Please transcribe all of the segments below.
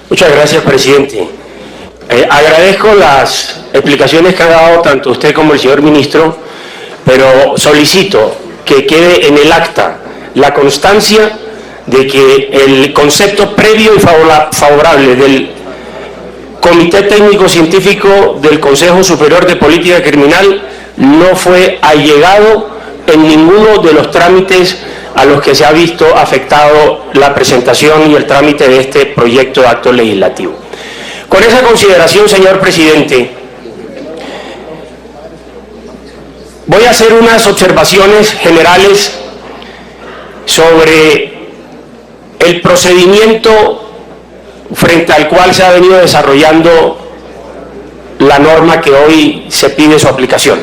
Muchas gracias, presidente. Agradezco las explicaciones que ha dado tanto usted como el señor ministro, pero solicito que quede en el acta la constancia de que el concepto previo y favorable del Comité Técnico Científico del Consejo Superior de Política Criminal no fue allegado en ninguno de los trámites a los que se ha visto afectado la presentación y el trámite de este proyecto de acto legislativo. Con esa consideración, señor presidente, voy a hacer unas observaciones generales sobre el procedimiento frente al cual se ha venido desarrollando la norma que hoy se pide su aplicación.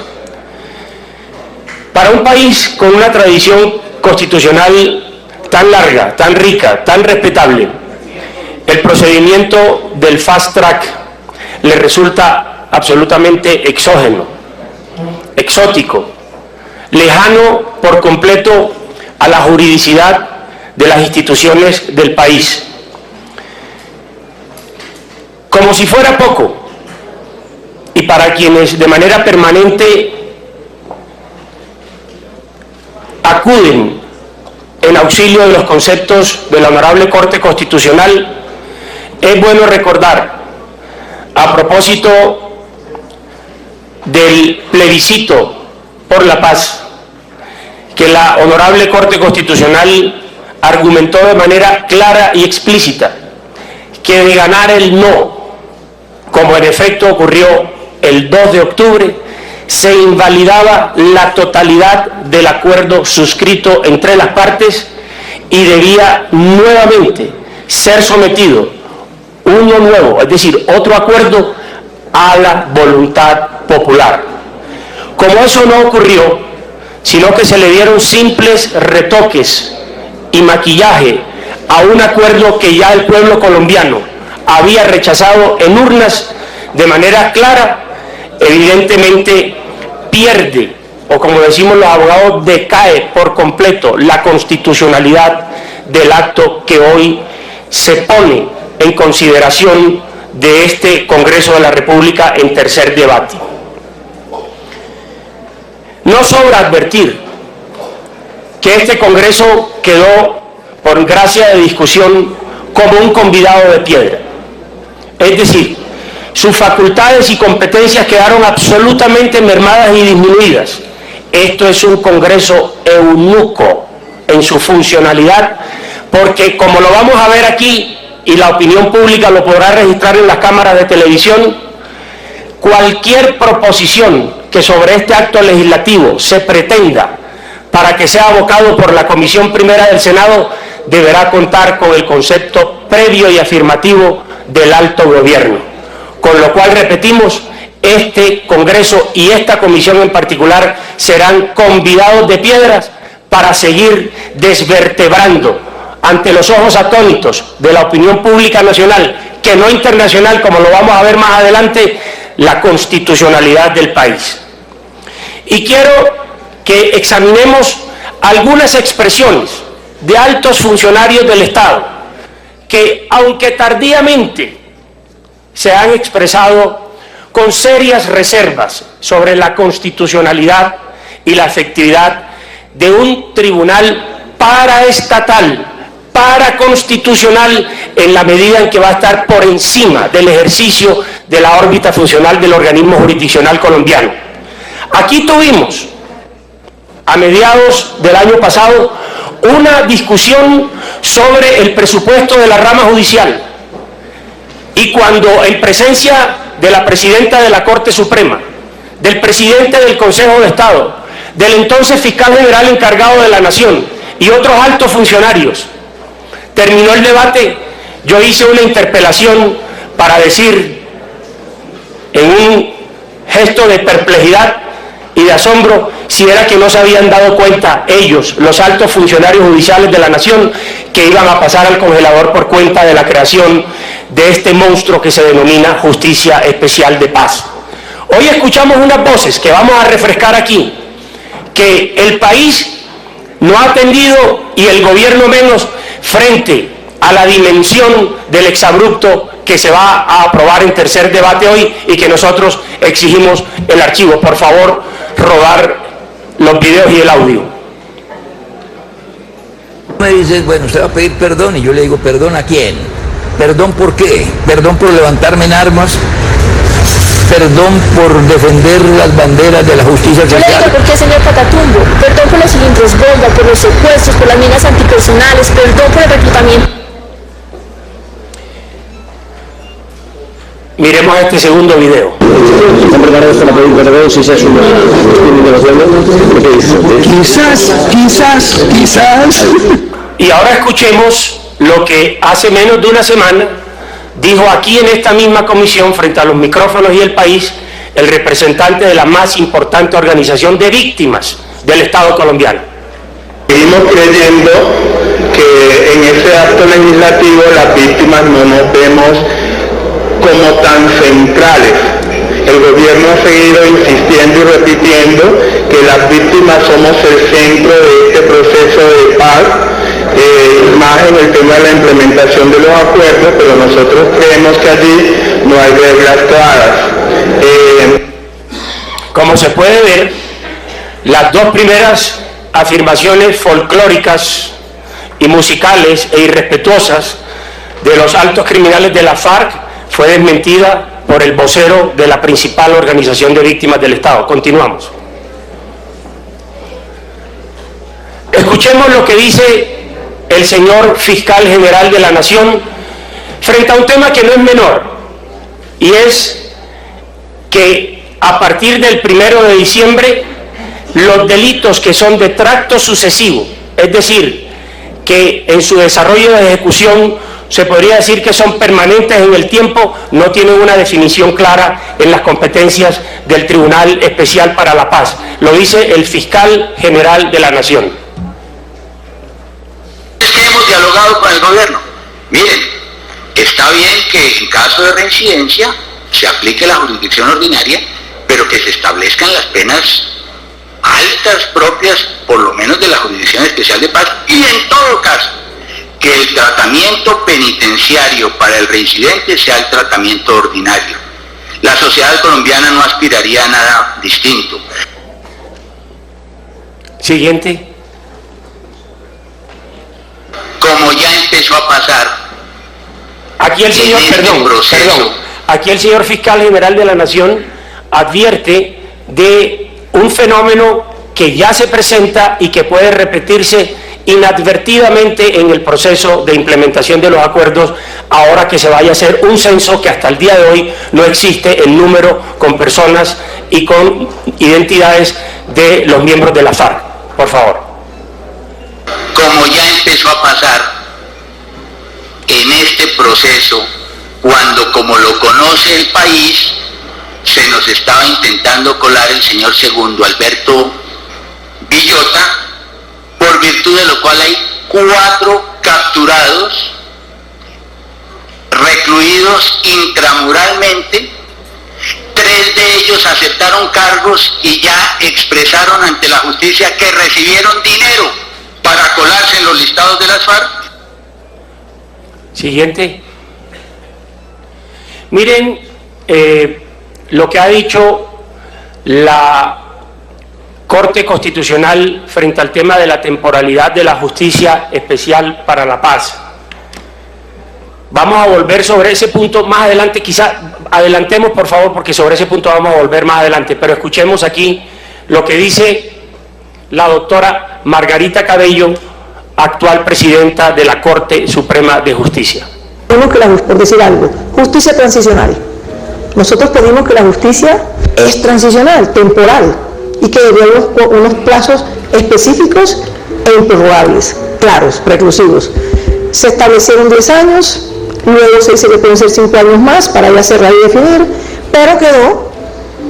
Para un país con una tradición constitucional tan larga, tan rica, tan respetable, el procedimiento del fast track le resulta absolutamente exógeno, exótico, lejano por completo a la juridicidad de las instituciones del país. Como si fuera poco, y para quienes de manera permanente acuden en auxilio de los conceptos de la Honorable Corte Constitucional, es bueno recordar, a propósito del plebiscito por la paz, que la Honorable Corte Constitucional argumentó de manera clara y explícita que de ganar el no, como en efecto ocurrió el 2 de octubre, se invalidaba la totalidad del acuerdo suscrito entre las partes y debía nuevamente ser sometido uno nuevo, es decir, otro acuerdo, a la voluntad popular. Como eso no ocurrió, sino que se le dieron simples retoques y maquillaje a un acuerdo que ya el pueblo colombiano había rechazado en urnas de manera clara, evidentemente pierde, o como decimos los abogados, decae por completo la constitucionalidad del acto que hoy se pone en consideración de este Congreso de la República en tercer debate. No sobra advertir que este Congreso quedó, por gracia de discusión, como un convidado de piedra. Es decir, sus facultades y competencias quedaron absolutamente mermadas y disminuidas. Esto es un Congreso eunuco en su funcionalidad, porque como lo vamos a ver aquí, y la opinión pública lo podrá registrar en las cámaras de televisión, cualquier proposición que sobre este acto legislativo se pretenda para que sea abocado por la Comisión Primera del Senado, deberá contar con el concepto previo y afirmativo del alto gobierno. Con lo cual, repetimos, este Congreso y esta comisión en particular serán convidados de piedras para seguir desvertebrando ante los ojos atónitos de la opinión pública nacional, que no internacional, como lo vamos a ver más adelante, la constitucionalidad del país. Y quiero que examinemos algunas expresiones de altos funcionarios del Estado, que aunque tardíamente se han expresado con serias reservas sobre la constitucionalidad y la efectividad de un tribunal paraestatal, paraconstitucional, en la medida en que va a estar por encima del ejercicio de la órbita funcional del organismo jurisdiccional colombiano. Aquí tuvimos, a mediados del año pasado, una discusión sobre el presupuesto de la rama judicial, y cuando en presencia de la presidenta de la Corte Suprema, del presidente del Consejo de Estado, del entonces fiscal general encargado de la Nación y otros altos funcionarios, terminó el debate, yo hice una interpelación para decir, en un gesto de perplejidad y de asombro, si era que no se habían dado cuenta ellos, los altos funcionarios judiciales de la Nación, que iban a pasar al congelador por cuenta de la creación de este monstruo que se denomina Justicia Especial de Paz. Hoy escuchamos unas voces que vamos a refrescar aquí, que el país no ha atendido, y el gobierno menos, frente a la dimensión del exabrupto que se va a aprobar en tercer debate hoy y que nosotros exigimos el archivo. Por favor, rodar los videos y el audio. Me dices, bueno, usted va a pedir perdón, y yo le digo, ¿perdón a quién? ¿Perdón por qué? ¿Perdón por levantarme en armas? ¿Perdón por defender las banderas de la justicia social? Yo le digo, ¿por qué, señor Catatumbo? Perdón por los cilindros bomba, por los secuestros, por las minas antipersonales, perdón por el reclutamiento. Miremos este segundo video. ¿Están preparados para pedir perdón si se asume quizás. Y ahora escuchemos lo que hace menos de una semana dijo aquí en esta misma comisión, frente a los micrófonos y el país, el representante de la más importante organización de víctimas del Estado colombiano. Seguimos creyendo que en ese acto legislativo las víctimas no nos vemos como tan centrales. El gobierno ha seguido insistiendo y repitiendo que las víctimas somos el centro de este proceso de paz, más en el tema de la implementación de los acuerdos, pero nosotros creemos que allí no hay reglas claras. Como se puede ver, las dos primeras afirmaciones folclóricas y musicales e irrespetuosas de los altos criminales de la FARC fue desmentida por el vocero de la principal organización de víctimas del Estado. Continuamos. Escuchemos lo que dice el señor fiscal general de la Nación frente a un tema que no es menor, y es que a partir del 1 de diciembre los delitos que son de tracto sucesivo, es decir, que en su desarrollo de ejecución se podría decir que son permanentes en el tiempo, no tienen una definición clara en las competencias del Tribunal Especial para la Paz. Lo dice el fiscal general de la Nación. Es que hemos dialogado con el gobierno. Miren, está bien que en caso de reincidencia se aplique la jurisdicción ordinaria, pero que se establezcan las penas altas propias, por lo menos de la Jurisdicción Especial de Paz, y en todo caso, que el tratamiento penitenciario para el reincidente sea el tratamiento ordinario. La sociedad colombiana no aspiraría a nada distinto. Siguiente. Como ya empezó a pasar. Aquí el señor, aquí el señor fiscal general de la Nación advierte de un fenómeno que ya se presenta y que puede repetirse inadvertidamente en el proceso de implementación de los acuerdos, ahora que se vaya a hacer un censo que hasta el día de hoy no existe el número con personas y con identidades de los miembros de la FARC. Por favor. Como ya empezó a pasar en este proceso, cuando, como lo conoce el país, se nos estaba intentando colar el señor segundo Alberto Villota, por virtud de lo cual hay 4 capturados, recluidos intramuralmente. 3 de ellos aceptaron cargos y ya expresaron ante la justicia que recibieron dinero para colarse en los listados de las FARC. Siguiente. Miren lo que ha dicho la Corte Constitucional frente al tema de la temporalidad de la Justicia Especial para la Paz. Vamos a volver sobre ese punto más adelante, quizá adelantemos por favor, porque sobre ese punto vamos a volver más adelante, pero escuchemos aquí lo que dice la doctora Margarita Cabello, actual presidenta de la Corte Suprema de Justicia. Por decir algo, justicia transicional. Nosotros pedimos que la justicia es transicional, temporal, y que debemos unos plazos específicos e improrrogables, claros, reclusivos. Se establecieron 10 años, luego se dice que pueden ser 5 años más para ya cerrar y definir, pero quedó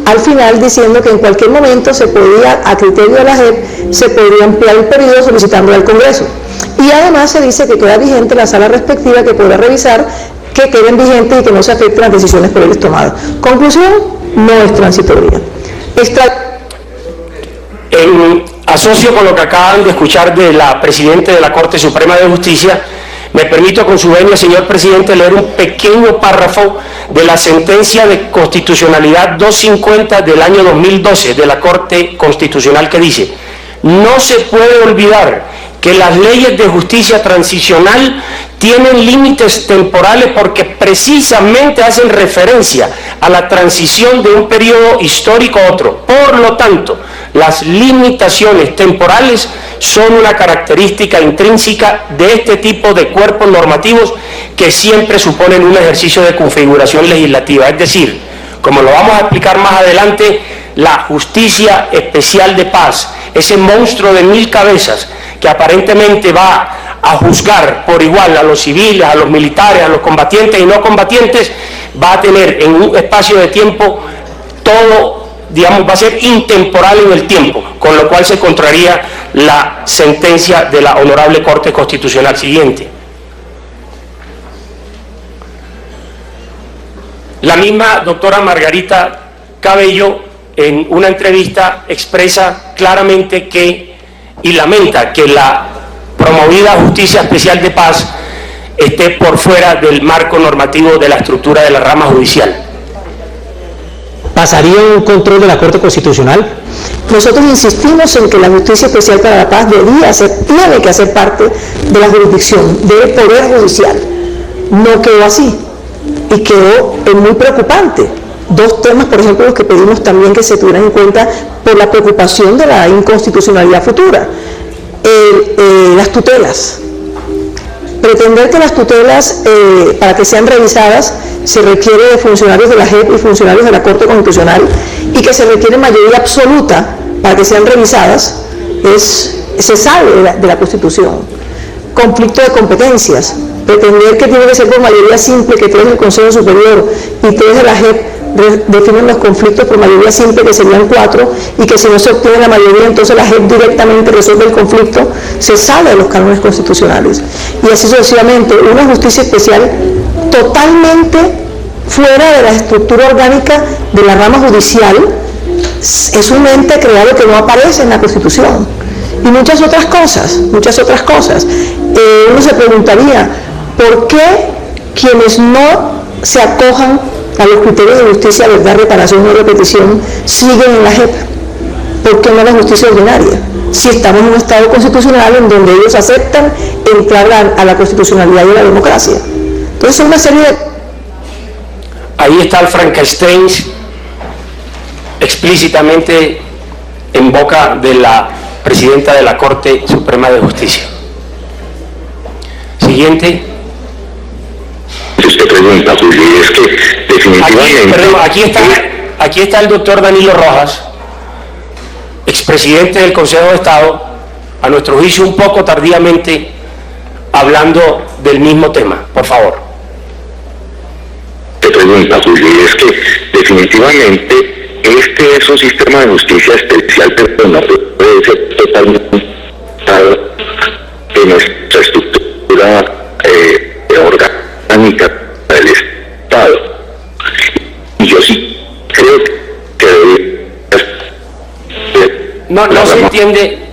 al final diciendo que en cualquier momento se podía, a criterio de la JEP, se podría ampliar el periodo solicitando al Congreso. Y además se dice que queda vigente la sala respectiva que podrá revisar que queden vigentes y que no se afecten las decisiones por ellos tomadas. Conclusión, no es transitoria. En asocio con lo que acaban de escuchar de la Presidenta de la Corte Suprema de Justicia, Me permito con su venia, señor presidente, leer un pequeño párrafo de la sentencia de constitucionalidad 250 del año 2012 de la Corte Constitucional, que dice: no se puede olvidar que las leyes de justicia transicional tienen límites temporales porque precisamente hacen referencia a la transición de un periodo histórico a otro. Por lo tanto, las limitaciones temporales son una característica intrínseca de este tipo de cuerpos normativos que siempre suponen un ejercicio de configuración legislativa. Es decir, como lo vamos a explicar más adelante, la justicia especial de paz, ese monstruo de 1000 cabezas que aparentemente va a juzgar por igual a los civiles, a los militares, a los combatientes y no combatientes, va a tener en un espacio de tiempo todo, digamos, va a ser intemporal en el tiempo, con lo cual se contraría la sentencia de la Honorable Corte Constitucional siguiente. La misma doctora Margarita Cabello, en una entrevista, expresa claramente que, y lamenta que la promovida justicia especial de paz esté por fuera del marco normativo de la estructura de la rama judicial. ¿Pasaría un control de la Corte Constitucional? Nosotros insistimos en que la Justicia Especial para la Paz tiene que hacer parte de la jurisdicción, del Poder Judicial. No quedó así y quedó muy preocupante. Dos temas, por ejemplo, los que pedimos también que se tuvieran en cuenta por la preocupación de la inconstitucionalidad futura. Las tutelas. Pretender que las tutelas, para que sean revisadas, se requiere de funcionarios de la JEP y funcionarios de la Corte Constitucional, y que se requiere mayoría absoluta para que sean revisadas, se sale de la Constitución. Conflicto de competencias. Pretender que tiene que ser por mayoría simple, que 3 del Consejo Superior y 3 de la JEP definen los conflictos por mayoría simple, que serían 4, y que si no se obtiene la mayoría, entonces la JEP directamente resuelve el conflicto, se sale de los cánones constitucionales. Y así sucesivamente, una justicia especial totalmente fuera de la estructura orgánica de la rama judicial, es un ente creado que no aparece en la Constitución. Y muchas otras cosas, uno se preguntaría, ¿por qué quienes no se acojan a los criterios de justicia, verdad, reparación y repetición siguen en la JEP? ¿Por qué no la justicia ordinaria? Si estamos en un estado constitucional en donde ellos aceptan entrar a la constitucionalidad y a la democracia. Entonces es una serie de... Ahí está el Frankenstein explícitamente en boca de la presidenta de la Corte Suprema de Justicia. Siguiente. Esta pregunta, Julio, es que definitivamente... Aquí está el doctor Danilo Rojas, expresidente del Consejo de Estado, a nuestro juicio un poco tardíamente, hablando del mismo tema. Por favor. Te pregunta, Julio, es que definitivamente este es un sistema de justicia especial, pero no puede ser totalmente en nuestra estructura orgánica del Estado. Y yo sí creo que no se entiende.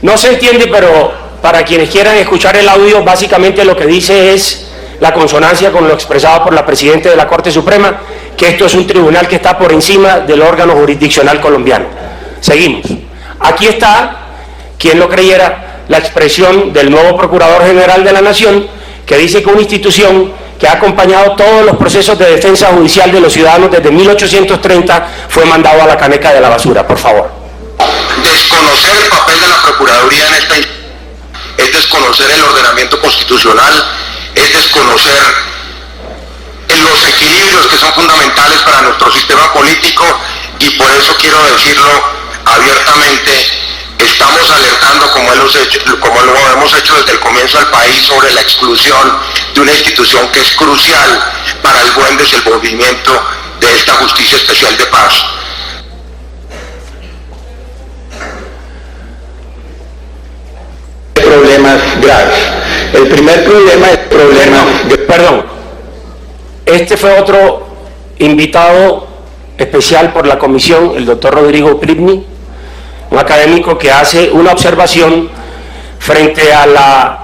No se entiende, pero para quienes quieran escuchar el audio, básicamente lo que dice es la consonancia con lo expresado por la presidenta de la Corte Suprema, que esto es un tribunal que está por encima del órgano jurisdiccional colombiano. Seguimos. Aquí está, quien lo creyera, la expresión del nuevo Procurador General de la Nación, que dice que una institución que ha acompañado todos los procesos de defensa judicial de los ciudadanos desde 1830 fue mandado a la caneca de la basura. Por favor. Desconocer el papel de la Procuraduría en esta institución es desconocer el ordenamiento constitucional, es desconocer los equilibrios que son fundamentales para nuestro sistema político, y por eso quiero decirlo abiertamente. Estamos alertando, como lo hemos hecho desde el comienzo del país, sobre la exclusión de una institución que es crucial para el buen desenvolvimiento de esta justicia especial de paz. Problemas graves. El primer problema es Perdón. Este fue otro invitado especial por la comisión, el doctor Rodrigo Pribny, un académico que hace una observación frente a la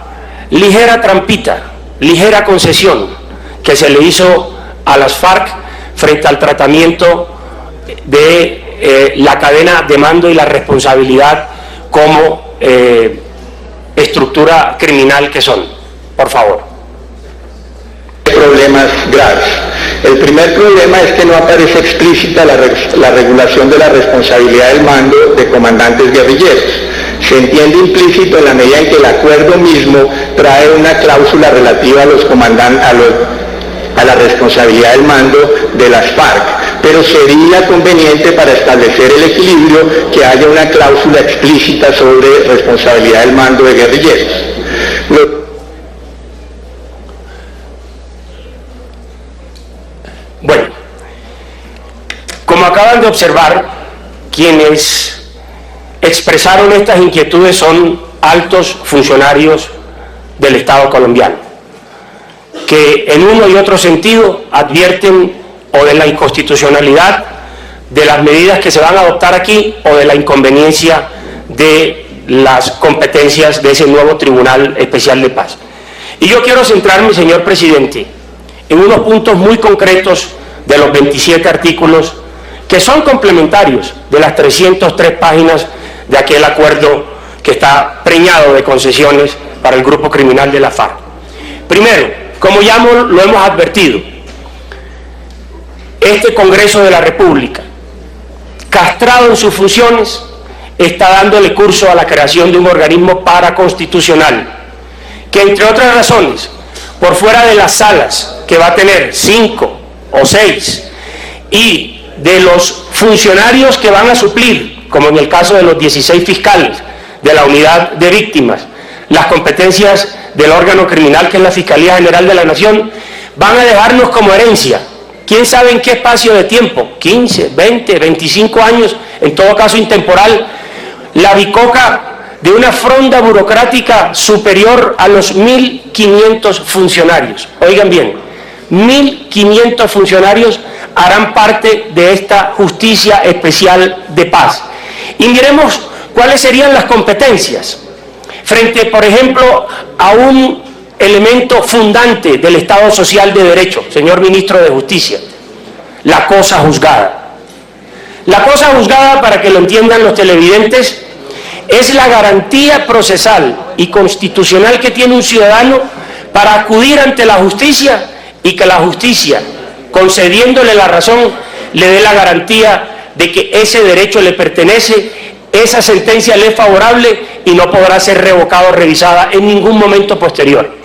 ligera trampita, ligera concesión que se le hizo a las FARC frente al tratamiento de la cadena de mando y la responsabilidad como estructura criminal que son. Por favor. Problemas graves. El primer problema es que no aparece explícita la regulación de la responsabilidad del mando de comandantes guerrilleros. Se entiende implícito en la medida en que el acuerdo mismo trae una cláusula relativa a los comandantes, a la responsabilidad del mando de las FARC, pero sería conveniente para establecer el equilibrio que haya una cláusula explícita sobre responsabilidad del mando de guerrilleros. Bueno, como acaban de observar, quienes expresaron estas inquietudes son altos funcionarios del Estado colombiano, que en uno y otro sentido advierten o de la inconstitucionalidad de las medidas que se van a adoptar aquí o de la inconveniencia de las competencias de ese nuevo Tribunal Especial de Paz. Y yo quiero centrarme, señor presidente, en unos puntos muy concretos de los 27 artículos que son complementarios de las 303 páginas de aquel acuerdo que está preñado de concesiones para el grupo criminal de la FARC. Primero, como ya lo hemos advertido, este Congreso de la República, castrado en sus funciones, está dándole curso a la creación de un organismo paraconstitucional que, entre otras razones, por fuera de las salas, que va a tener 5 o 6, y de los funcionarios que van a suplir, como en el caso de los 16 fiscales de la unidad de víctimas, las competencias del órgano criminal que es la Fiscalía General de la Nación, van a dejarnos como herencia, quién sabe en qué espacio de tiempo, 15, 20, 25 años, en todo caso intemporal, la bicoca de una fronda burocrática superior a los 1.500 funcionarios. Oigan bien, 1.500 funcionarios harán parte de esta Justicia Especial de Paz. Y miremos cuáles serían las competencias frente, por ejemplo, a un elemento fundante del Estado Social de Derecho, señor Ministro de Justicia, la cosa juzgada. La cosa juzgada, para que lo entiendan los televidentes, es la garantía procesal y constitucional que tiene un ciudadano para acudir ante la justicia y que la justicia, concediéndole la razón, le dé la garantía de que ese derecho le pertenece, esa sentencia le es favorable y no podrá ser revocada o revisada en ningún momento posterior.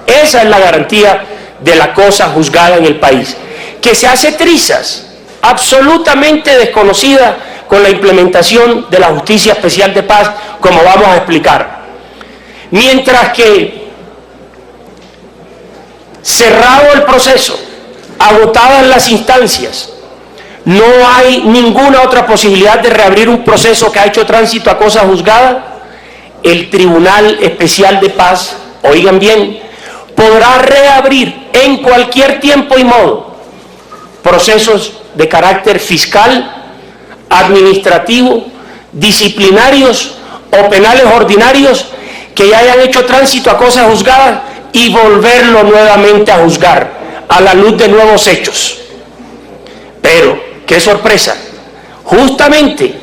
Esa es la garantía de la cosa juzgada en el país, que se hace trizas, absolutamente desconocida con la implementación de la Justicia Especial de Paz, como vamos a explicar. Mientras que, cerrado el proceso, agotadas las instancias, no hay ninguna otra posibilidad de reabrir un proceso que ha hecho tránsito a cosa juzgada, el Tribunal Especial de Paz, oigan bien, podrá reabrir en cualquier tiempo y modo procesos de carácter fiscal, administrativo, disciplinarios o penales ordinarios que ya hayan hecho tránsito a cosa juzgada y volverlo nuevamente a juzgar a la luz de nuevos hechos. Pero, qué sorpresa, justamente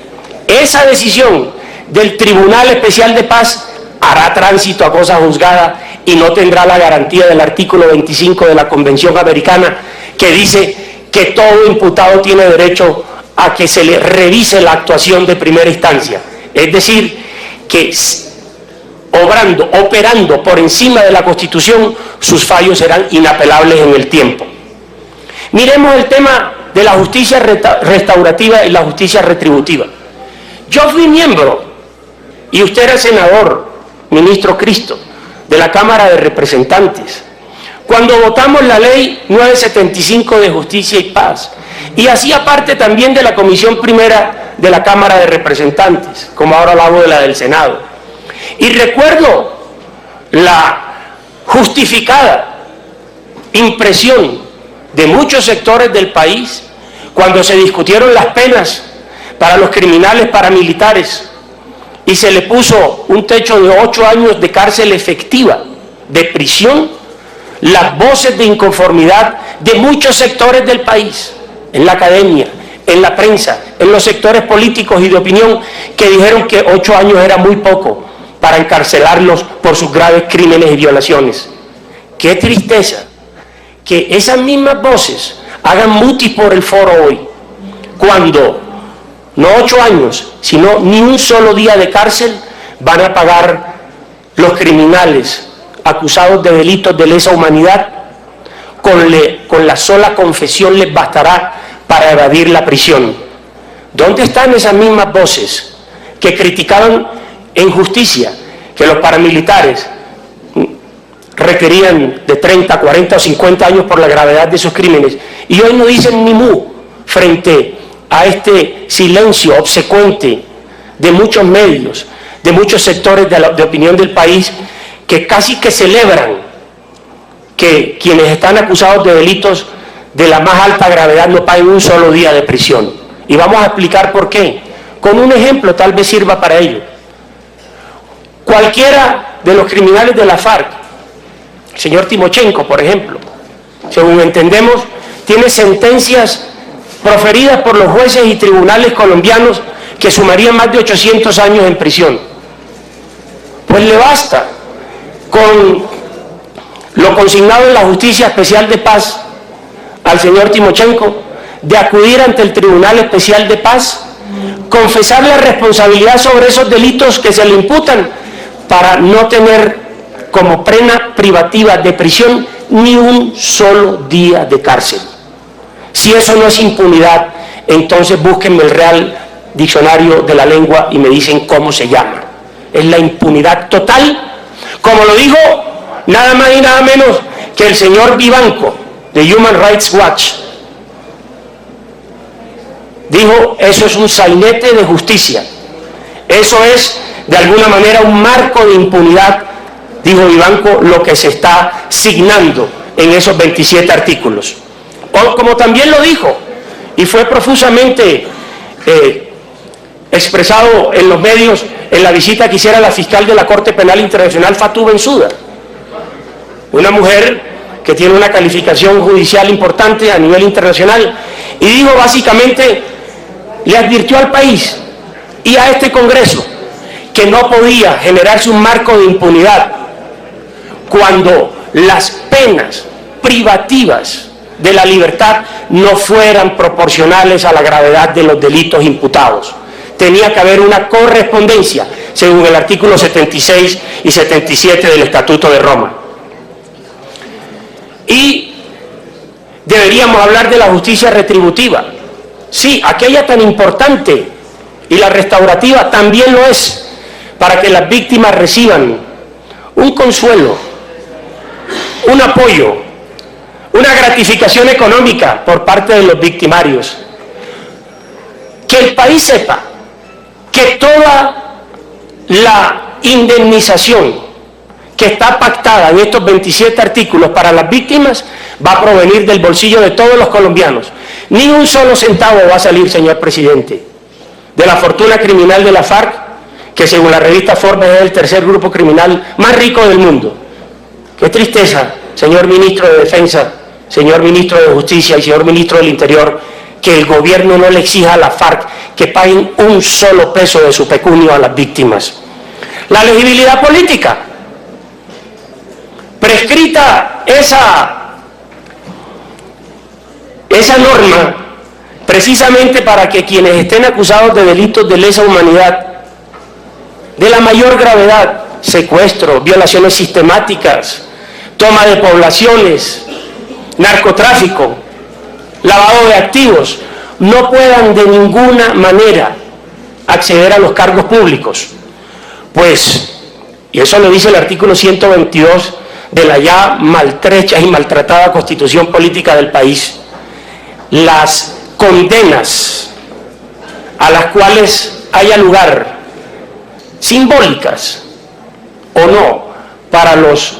esa decisión del Tribunal Especial de Paz hará tránsito a cosa juzgada y no tendrá la garantía del artículo 25 de la Convención Americana, que dice que todo imputado tiene derecho a que se le revise la actuación de primera instancia. Es decir, que operando por encima de la Constitución, sus fallos serán inapelables en el tiempo. Miremos el tema de la justicia restaurativa y la justicia retributiva. Yo fui miembro, y usted era senador, ministro Cristo, de la Cámara de Representantes, cuando votamos la ley 975 de Justicia y Paz, y hacía parte también de la Comisión Primera de la Cámara de Representantes, como ahora hablamos de la del Senado. Y recuerdo la justificada impresión de muchos sectores del país cuando se discutieron las penas para los criminales paramilitares y se le puso un techo de 8 años de cárcel efectiva de prisión las voces de inconformidad de muchos sectores del país, en la academia, en la prensa, en los sectores políticos y de opinión, que dijeron que 8 años era muy poco para encarcelarlos por sus graves crímenes y violaciones. Qué tristeza que esas mismas voces hagan mutis por el foro hoy, cuando no 8 años, sino ni un solo día de cárcel van a pagar los criminales acusados de delitos de lesa humanidad. Con la sola confesión les bastará para evadir la prisión. ¿Dónde están esas mismas voces que criticaban en justicia que los paramilitares requerían de 30, 40 o 50 años por la gravedad de sus crímenes, y hoy no dicen ni mu frente a este silencio obsecuente de muchos medios, de muchos sectores de opinión del país, que casi que celebran que quienes están acusados de delitos de la más alta gravedad no paguen un solo día de prisión? Y vamos a explicar por qué. Con un ejemplo tal vez sirva para ello. Cualquiera de los criminales de la FARC, el señor Timochenko, por ejemplo, según entendemos, tiene sentencias proferidas por los jueces y tribunales colombianos que sumarían más de 800 años en prisión. Pues le basta con lo consignado en la Justicia Especial de Paz al señor Timochenko de acudir ante el Tribunal Especial de Paz, confesar la responsabilidad sobre esos delitos que se le imputan para no tener como pena privativa de prisión ni un solo día de cárcel. Si eso no es impunidad, entonces búsquenme el Real Diccionario de la Lengua y me dicen cómo se llama. Es la impunidad total, como lo dijo nada más y nada menos que el señor Vivanco de Human Rights Watch. Dijo, eso es un sainete de justicia, eso es de alguna manera un marco de impunidad, dijo Vivanco, lo que se está signando en esos 27 artículos. O como también lo dijo, y fue profusamente expresado en los medios en la visita que hiciera la fiscal de la Corte Penal Internacional, Fatou Bensouda, una mujer que tiene una calificación judicial importante a nivel internacional, y dijo básicamente, le advirtió al país y a este Congreso que no podía generarse un marco de impunidad cuando las penas privativas de la libertad no fueran proporcionales a la gravedad de los delitos imputados. Tenía que haber una correspondencia, según el artículo 76 y 77 del Estatuto de Roma. Y deberíamos hablar de la justicia retributiva. Sí, aquella tan importante, y la restaurativa también lo es, para que las víctimas reciban un consuelo, un apoyo, una gratificación económica por parte de los victimarios. Que el país sepa que toda la indemnización que está pactada en estos 27 artículos para las víctimas va a provenir del bolsillo de todos los colombianos. Ni un solo centavo va a salir, señor presidente, de la fortuna criminal de la FARC, que según la revista Forbes es el tercer grupo criminal más rico del mundo. Qué tristeza, señor ministro de Defensa, señor ministro de Justicia y señor ministro del Interior, que el gobierno no le exija a la FARC que paguen un solo peso de su pecunio a las víctimas. La legibilidad política, prescrita esa norma precisamente para que quienes estén acusados de delitos de lesa humanidad, de la mayor gravedad, secuestro, violaciones sistemáticas, toma de poblaciones, narcotráfico, lavado de activos, no puedan de ninguna manera acceder a los cargos públicos. Pues, y eso lo dice el artículo 122 de la ya maltrecha y maltratada Constitución Política del país, las condenas a las cuales haya lugar, simbólicas o no, para los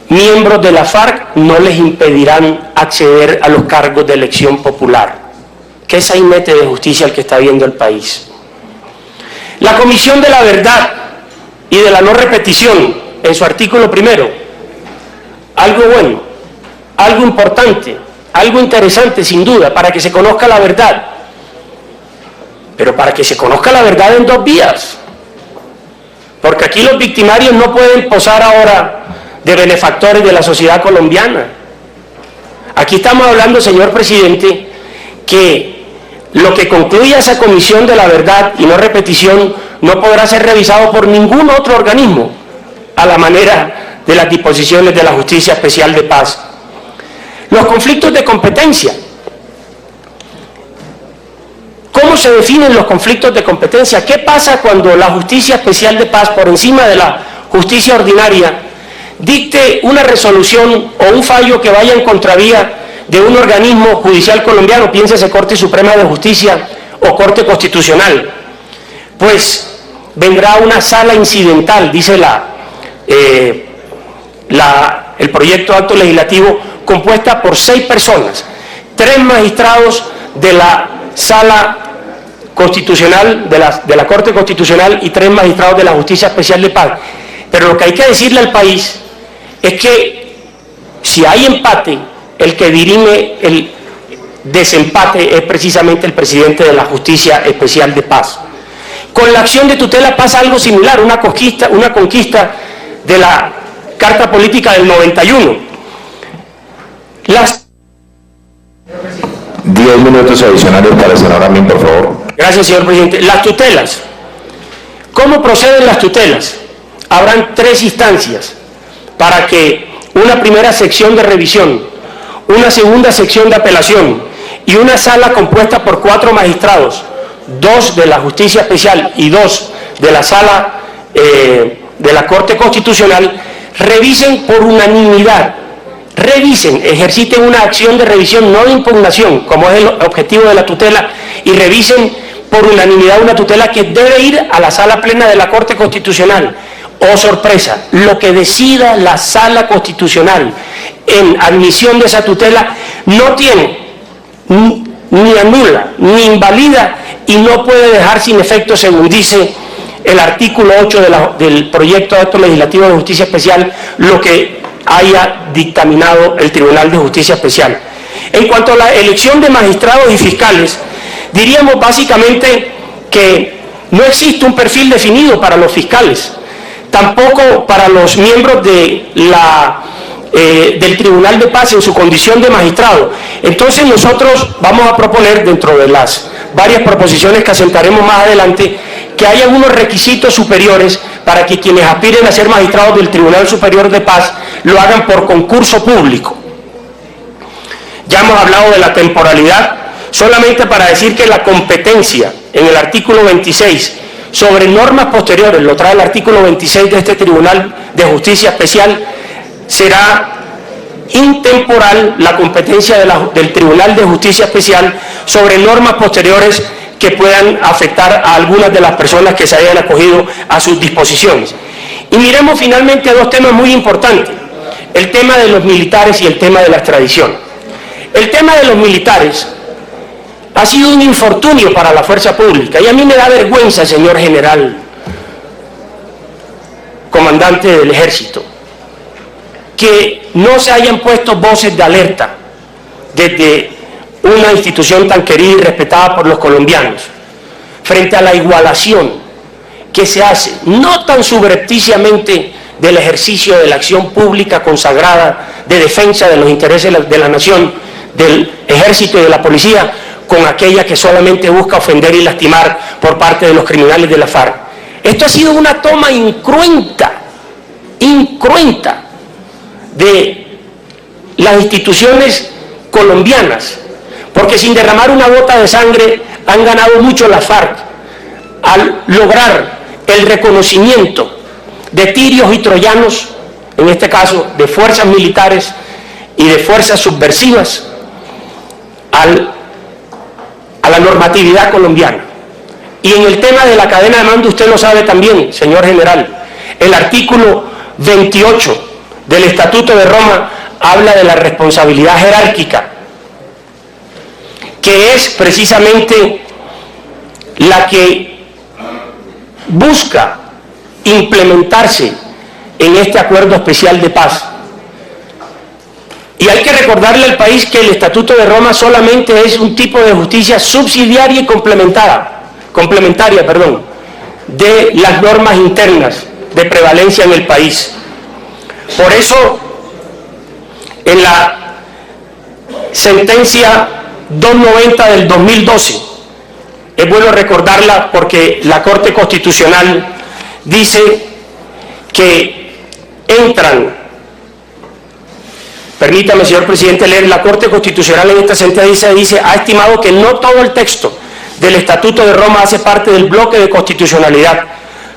miembros de la FARC no les impedirán acceder a los cargos de elección popular. Qué sainete de justicia el que está viendo el país. La Comisión de la Verdad y de la No Repetición, en su artículo primero, algo bueno, algo importante, algo interesante sin duda, para que se conozca la verdad. Pero para que se conozca la verdad en dos vías. Porque aquí los victimarios no pueden posar ahora de benefactores de la sociedad colombiana. Aquí estamos hablando, señor presidente, que lo que concluya esa comisión de la verdad y no repetición no podrá ser revisado por ningún otro organismo a la manera de las disposiciones de la Justicia Especial de Paz. Los conflictos de competencia. ¿Cómo se definen los conflictos de competencia? ¿Qué pasa cuando la Justicia Especial de Paz, por encima de la justicia ordinaria, dicte una resolución o un fallo que vaya en contravía de un organismo judicial colombiano, piénsese Corte Suprema de Justicia o Corte Constitucional? Pues vendrá una sala incidental, dice el proyecto de acto legislativo, compuesta por 6 personas, 3 magistrados de la Sala Constitucional, de la Corte Constitucional, y 3 magistrados de la Justicia Especial de Paz. Pero lo que hay que decirle al país es que si hay empate, el que dirime el desempate es precisamente el presidente de la Justicia Especial de Paz. Con la acción de tutela pasa algo similar, una conquista de la Carta Política del 91. 10 minutos adicionales para el senador Amin, por favor. Gracias, señor presidente. Las tutelas. ¿Cómo proceden las tutelas? Habrán 3 instancias para que una primera sección de revisión, una segunda sección de apelación y una sala compuesta por 4 magistrados, 2 de la Justicia Especial y 2 de la Sala de la Corte Constitucional, revisen por unanimidad, ejerciten una acción de revisión, no de impugnación, como es el objetivo de la tutela, y revisen por unanimidad una tutela que debe ir a la Sala Plena de la Corte Constitucional. Oh sorpresa, lo que decida la Sala Constitucional en admisión de esa tutela no tiene, ni anula, ni invalida, y no puede dejar sin efecto, según dice el artículo 8 del proyecto de acto legislativo de Justicia Especial, lo que haya dictaminado el Tribunal de Justicia Especial. En cuanto a la elección de magistrados y fiscales, diríamos básicamente que no existe un perfil definido para los fiscales, tampoco para los miembros de del Tribunal de Paz en su condición de magistrado. Entonces nosotros vamos a proponer, dentro de las varias proposiciones que asentaremos más adelante, que haya unos requisitos superiores para que quienes aspiren a ser magistrados del Tribunal Superior de Paz lo hagan por concurso público. Ya hemos hablado de la temporalidad, solamente para decir que la competencia en el artículo 26 sobre normas posteriores, lo trae el artículo 26 de este Tribunal de Justicia Especial, será intemporal la competencia del Tribunal de Justicia Especial sobre normas posteriores que puedan afectar a algunas de las personas que se hayan acogido a sus disposiciones. Y miremos finalmente 2 temas muy importantes, el tema de los militares y el tema de la extradición. El tema de los militares ha sido un infortunio para la fuerza pública, y a mí me da vergüenza, señor general, comandante del Ejército, que no se hayan puesto voces de alerta desde una institución tan querida y respetada por los colombianos, frente a la igualación que se hace, no tan subrepticiamente, del ejercicio de la acción pública consagrada de defensa de los intereses de la nación, del Ejército y de la Policía, con aquella que solamente busca ofender y lastimar por parte de los criminales de la FARC. Esto ha sido una toma incruenta de las instituciones colombianas, porque sin derramar una gota de sangre han ganado mucho la FARC al lograr el reconocimiento de tirios y troyanos, en este caso de fuerzas militares y de fuerzas subversivas, a la normatividad colombiana. Y en el tema de la cadena de mando, usted lo sabe también, señor general, el artículo 28 del Estatuto de Roma habla de la responsabilidad jerárquica, que es precisamente la que busca implementarse en este acuerdo especial de paz. Y hay que recordarle al país que el Estatuto de Roma solamente es un tipo de justicia subsidiaria y complementaria, de las normas internas de prevalencia en el país. Por eso, en la sentencia 290 del 2012, es bueno recordarla porque la Corte Constitucional dice que entran, permítame, señor presidente, leer, la Corte Constitucional en esta sentencia dice, ha estimado que no todo el texto del Estatuto de Roma hace parte del bloque de constitucionalidad,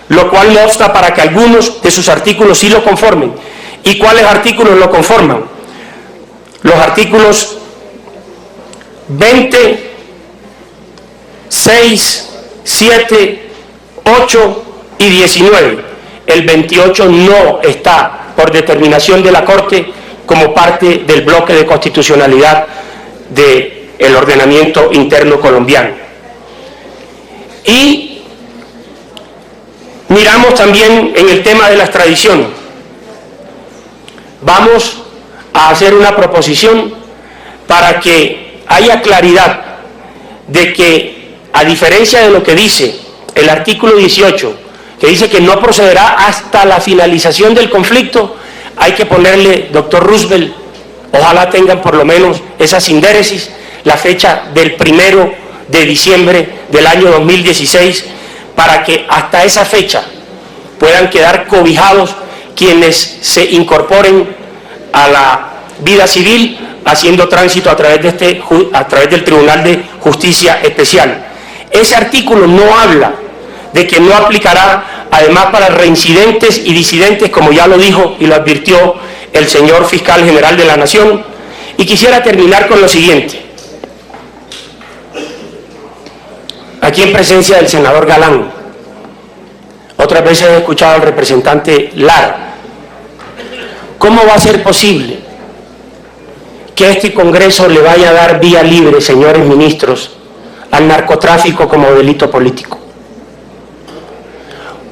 lo cual no obsta para que algunos de sus artículos sí lo conformen. ¿Y cuáles artículos lo conforman? Los artículos 20, 6, 7, 8 y 19. El 28 no está, por determinación de la Corte, como parte del bloque de constitucionalidad del ordenamiento interno colombiano. Y miramos también en el tema de la extradición. Vamos a hacer una proposición para que haya claridad de que, a diferencia de lo que dice el artículo 18, que dice que no procederá hasta la finalización del conflicto, hay que ponerle, doctor Roosevelt, ojalá tengan por lo menos esa sindéresis, la fecha del 1 de diciembre del año 2016, para que hasta esa fecha puedan quedar cobijados quienes se incorporen a la vida civil haciendo tránsito a través del Tribunal de Justicia Especial. Ese artículo no habla de que no aplicará además para reincidentes y disidentes, como ya lo dijo y lo advirtió el señor Fiscal General de la Nación. Y quisiera terminar con lo siguiente. Aquí en presencia del senador Galán, otras veces he escuchado al representante Lara. ¿Cómo va a ser posible que este Congreso le vaya a dar vía libre, señores ministros, al narcotráfico como delito político?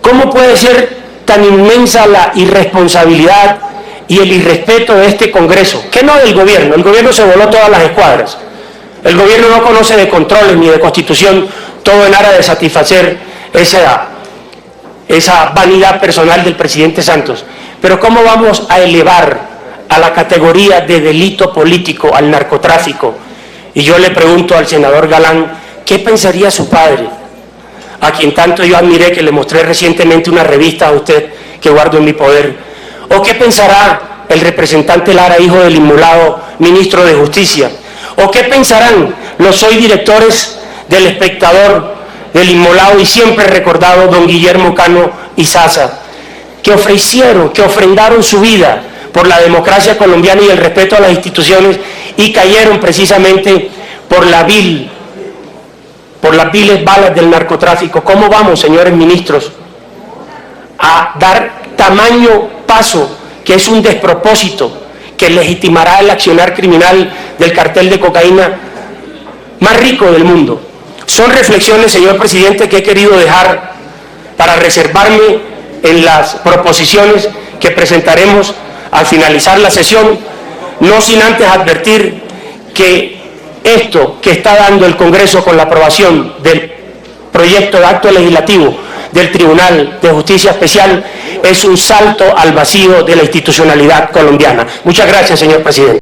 ¿Cómo puede ser tan inmensa la irresponsabilidad y el irrespeto de este Congreso? Que no del gobierno, el gobierno se voló todas las escuadras. El gobierno no conoce de controles ni de constitución, todo en aras de satisfacer esa vanidad personal del presidente Santos. Pero ¿cómo vamos a elevar a la categoría de delito político al narcotráfico? Y yo le pregunto al senador Galán, ¿qué pensaría su padre, a quien tanto yo admiré, que le mostré recientemente una revista a usted que guardo en mi poder? ¿O qué pensará el representante Lara, hijo del inmolado ministro de Justicia? ¿O qué pensarán los hoy directores del Espectador, del inmolado y siempre recordado don Guillermo Cano Izaza, que ofrecieron, que ofrendaron su vida por la democracia colombiana y el respeto a las instituciones y cayeron precisamente por las viles balas del narcotráfico? ¿Cómo vamos, señores ministros, a dar tamaño paso, que es un despropósito, que legitimará el accionar criminal del cartel de cocaína más rico del mundo? Son reflexiones, señor presidente, que he querido dejar para reservarme en las proposiciones que presentaremos al finalizar la sesión, no sin antes advertir que esto que está dando el Congreso con la aprobación del proyecto de acto legislativo del Tribunal de Justicia Especial es un salto al vacío de la institucionalidad colombiana. Muchas gracias, señor presidente.